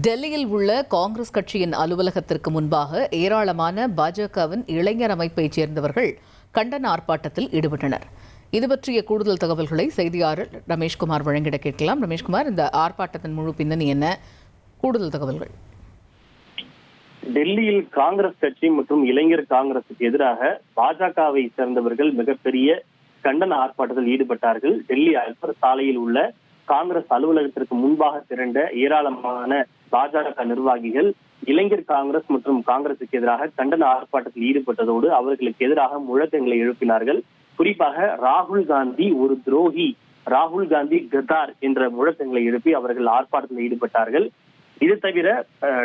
டெல்லியில் உள்ள காங்கிரஸ் கட்சியின் அலுவலகத்திற்கு முன்பாக ஏராளமான பாஜகவின் இளைஞர் அமைப்பைச் சேர்ந்தவர்கள் கண்டன ஆர்ப்பாட்டத்தில் ஈடுபட்டனர். இது பற்றிய கூடுதல் தகவல்களை செய்தியாளர் ரமேஷ்குமார் வழங்கிட கேட்கலாம். ரமேஷ்குமார், இந்த ஆர்ப்பாட்டத்தின் முழு பின்னணி என்ன? கூடுதல் தகவல்கள். டெல்லியில் காங்கிரஸ் கட்சி மற்றும் இளைஞர் காங்கிரசுக்கு எதிராக பாஜகவை சேர்ந்தவர்கள் மிகப்பெரிய கண்டன ஆர்ப்பாட்டத்தில் ஈடுபட்டார்கள். டெல்லி அல்பர் சாலையில் உள்ள காங்கிரஸ் அலுவலகத்திற்கு முன்பாக திரண்ட ஏராளமான பாஜக நிர்வாகிகள் இளைஞர் காங்கிரஸ் மற்றும் காங்கிரசுக்கு எதிராக கண்டன ஆர்ப்பாட்டத்தில் ஈடுபட்டதோடு அவர்களுக்கு எதிராக முழக்கங்களை எழுப்பினார்கள். குறிப்பாக ராகுல் காந்தி ஒரு துரோகி, ராகுல் காந்தி கதார் என்ற முழக்கங்களை எழுப்பி அவர்கள் ஆர்ப்பாட்டத்தில் ஈடுபட்டார்கள். இது தவிர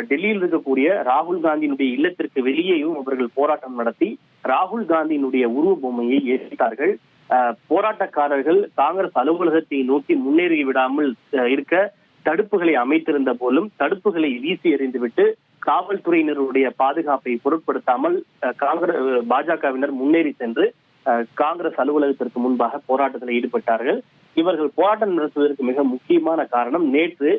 டெல்லியில் இருக்கக்கூடிய ராகுல் காந்தியினுடைய இல்லத்திற்கு வெளியேயும் அவர்கள் போராட்டம் நடத்தி ராகுல் காந்தியினுடைய உருவ பொம்மையை ஏற்றிட்டார்கள். போராட்டக்காரர்கள் காங்கிரஸ் அலுவலகத்தை நோக்கி முன்னேறி விடாமல் இருக்க தடுப்புகளை அமைத்திருந்த போலும் தடுப்புகளை வீசி எறிந்துவிட்டு காவல்துறையினருடைய பாதுகாப்பை பொருட்படுத்தாமல் பாஜகவினர் முன்னேறி சென்று காங்கிரஸ் அலுவலகத்திற்கு முன்பாக போராட்டத்தில் ஈடுபட்டார்கள். இவர்கள் போராட்டம் நடத்துவதற்கு மிக முக்கியமான காரணம், நேற்று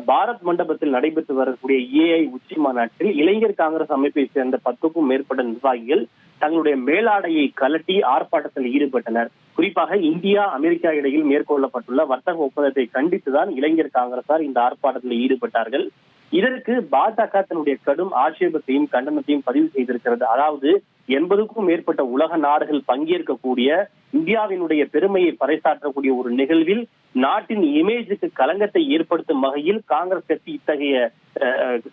பாரத் மண்டபத்தில் நடைபெற்று வரக்கூடிய ஏஐ உச்சி மாநாட்டில் இளைஞர் காங்கிரஸ் அமைப்பை சேர்ந்த 10க்கும் மேற்பட்ட நிர்வாகிகள் தங்களுடைய மேலாடையை கலட்டி ஆர்ப்பாட்டத்தில் ஈடுபட்டனர். குறிப்பாக இந்தியா அமெரிக்கா இடையில் மேற்கொள்ளப்பட்டுள்ள வர்த்தக ஒப்பந்தத்தை கண்டித்துதான் இளைஞர் காங்கிரசார் இந்த ஆர்ப்பாட்டத்தில் ஈடுபட்டார்கள். இதற்கு பாஜக தன்னுடைய கடும் ஆட்சேபத்தையும் கண்டனத்தையும் பதிவு செய்திருக்கிறது. அதாவது 80க்கும் மேற்பட்ட உலக நாடுகள் பங்கேற்கக்கூடிய இந்தியாவினுடைய பெருமையை பறைசாற்றக்கூடிய ஒரு நிகழ்வில் நாட்டின் இமேஜுக்கு களங்கத்தை ஏற்படுத்தும் வகையில் காங்கிரஸ் கட்சி இத்தகைய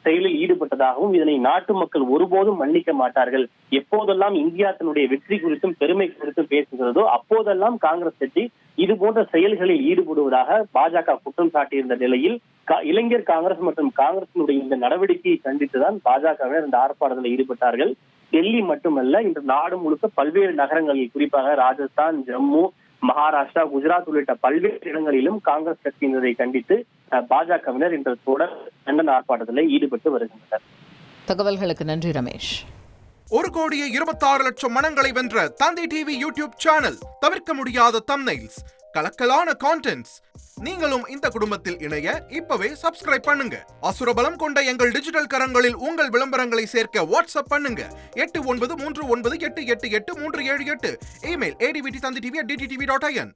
செயலில் ஈடுபட்டதாகவும் இதனை நாட்டு மக்கள் ஒருபோதும் மன்னிக்க மாட்டார்கள். எப்போதெல்லாம் இந்தியா தன்னுடைய வெற்றி குறித்தும் பெருமை குறித்தும் பேசுகிறதோ அப்போதெல்லாம் காங்கிரஸ் கட்சி இது போன்ற செயல்களில் ஈடுபடுவதாக பாஜக குற்றம் சாட்டியிருந்த நிலையில் இளைஞர் காங்கிரஸ் மற்றும் காங்கிரசினுடைய இந்த நடவடிக்கையை கண்டித்துதான் பாஜகவினர் இந்த ஆர்ப்பாட்டத்தில் ஈடுபட்டார்கள். டெல்லி மட்டுமல்ல, இன்று நாடு முழுக்க பல்வேறு நகரங்களில், குறிப்பாக ராஜஸ்தான், ஜம்மு, மகாராஷ்டிரா, குஜராத் உள்ளிட்ட பல்வேறு இடங்களிலும் காங்கிரஸ் கட்சியினரை கண்டித்து பாஜகவினர் இன்று தொடர் கண்டன ஆர்ப்பாட்டத்தில் ஈடுபட்டு வருகின்றனர். தகவல்களுக்கு நன்றி ரமேஷ். 1,26,00,000 மனங்களை வென்ற தந்தி டிவி யூடியூப் சேனல். தவிர்க்க முடியாத தம்ப்நெயில்ஸ், கலக்கலான கான்டென்ட்ஸ். நீங்களும் இந்த குடும்பத்தில் இணைய இப்பவே சப்ஸ்கிரைப் பண்ணுங்க. அசுரபலம் கொண்ட எங்கள் டிஜிட்டல் கரங்களில் உங்கள் விளம்பரங்களை சேர்க்க வாட்ஸ்அப் பண்ணுங்க. 8939888378. Email advtanditv@dttv.in.